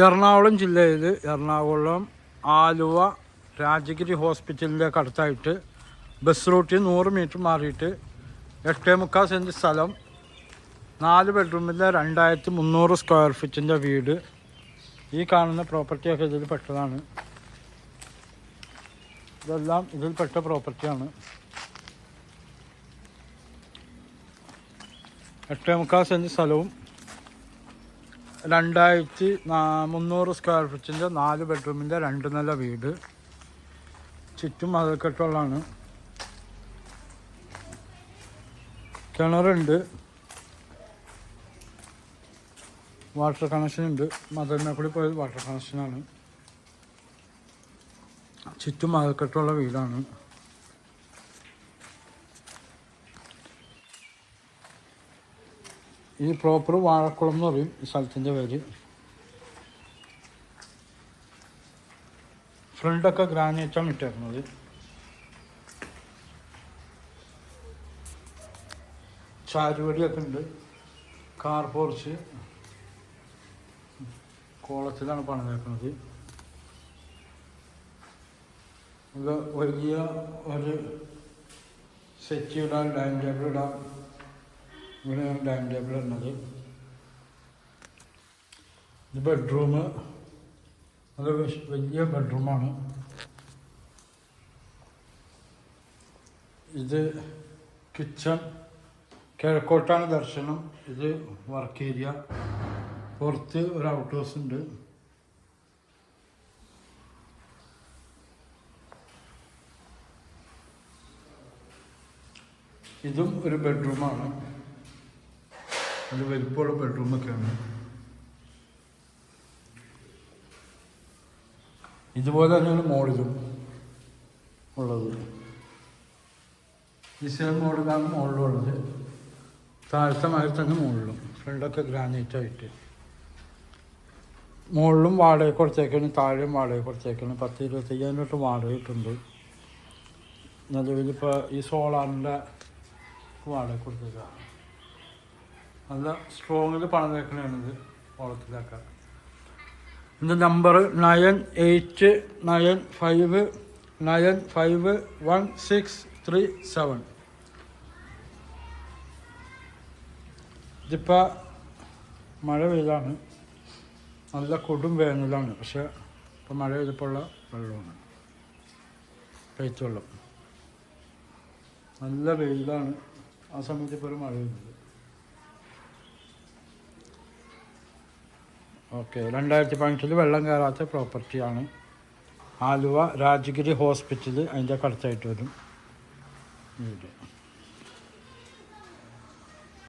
എറണാകുളം ജില്ലയിൽ എറണാകുളം ആലുവ രാജഗിരി ഹോസ്പിറ്റലിൻ്റെ അടുത്തായിട്ട് ബസ് റൂട്ടിൽ 100 മീറ്റർ മാറിയിട്ട് 8.25 സെൻറ്റ് സ്ഥലം 4 ബെഡ്റൂമിൻ്റെ 2300 സ്ക്വയർ ഫീറ്റിൻ്റെ വീട്. ഈ കാണുന്ന പ്രോപ്പർട്ടിയൊക്കെ ഇതിൽ പെട്ടതാണ്. ഇതെല്ലാം ഇതിൽപ്പെട്ട പ്രോപ്പർട്ടിയാണ്. 8.25 സെൻറ്റ് സ്ഥലവും 2300 സ്ക്വയർ ഫീറ്റിൻ്റെ 4 ബെഡ്റൂമിൻ്റെ 2 നില വീട്. ചുറ്റും മതിൽക്കെട്ടുള്ളതാണ്. കിണറുണ്ട്, വാട്ടർ കണക്ഷൻ ഉണ്ട്. മതിലിനെക്കൂടി പോയത് വാട്ടർ കണക്ഷനാണ്. ചുറ്റും മതിൽക്കെട്ടുള്ള വീടാണ്. ഈ പ്രോപ്പർ വാഴക്കുളം എന്ന് പറയും ഈ സ്ഥലത്തിൻ്റെ പേര്. ഫ്രണ്ടൊക്കെ ഗ്രാനൈറ്റാണ് ഇട്ടേക്കുന്നത്. ചാരുവടിയൊക്കെ ഉണ്ട്. കാർ പോർച്ച് കോളത്തിലാണ് പണിതേക്കുന്നത്. ഇത് വലിയ ഒരു സെറ്റ് ഇടാൻ, ഡൈനിങ് ടേബിൾ ഇടാൻ. ഇവിടെയാണ് ഡൈനിങ് ടേബിൾ ഉള്ളത്. ഇത് ബെഡ്റൂം, അത് വലിയ ബെഡ്റൂമാണ്. ഇത് കിച്ചൺ, കിഴക്കോട്ടാണ് ദർശനം. ഇത് വർക്ക് ഏരിയ. പുറത്ത് ഒരു ഔട്ട് ഹൗസ് ഉണ്ട്. ഇതും ഒരു ബെഡ്റൂമാണ്. അത് വലിപ്പമുള്ള ബെഡ്റൂമൊക്കെയാണ്. ഇതുപോലെ തന്നെയാണ് മോഡലും ഉള്ളത്. ഈ സെയിം മോഡലാണ് മുകളിലുള്ളത്. താഴത്തെ മാതിരി തന്നെ മുകളിലും. ഫ്രണ്ടൊക്കെ ഗ്രാനൈറ്റായിട്ട്. മുകളിലും വാടക കൊടുത്തേക്കാണ്, താഴെയും വാടക കൊടുത്തേക്കാണ്. 10-25,000 തൊട്ട് വാടക കിട്ടുന്നുണ്ട്. നിലവിലിപ്പോൾ ഈ സോളാറിൻ്റെ വാടക കൊടുത്തേക്കാണ്. നല്ല സ്ട്രോങ്ങിൽ പണിതേക്കണത് ഓളത്തിലൊക്കെ. എൻ്റെ നമ്പർ 9895951637. ഇതിപ്പോൾ മഴ പെയ്താണ്. നല്ല കൊടും വേനലാണ്. പക്ഷേ ഇപ്പോൾ മഴ പെയ്തപ്പോൾ ഉള്ള വെള്ളമാണ്, പെയ്ത്ത് വെള്ളം. നല്ല വെയിലാണ്. ആ സമയത്ത് ഇപ്പോൾ ഒരു മഴ പെയ്യുന്നത്. ഓക്കെ, 2018 വെള്ളം കയറാത്ത പ്രോപ്പർട്ടിയാണ്. ആലുവ രാജഗിരി ഹോസ്പിറ്റൽ അതിൻ്റെ അടുത്തായിട്ട് വരും വീട്.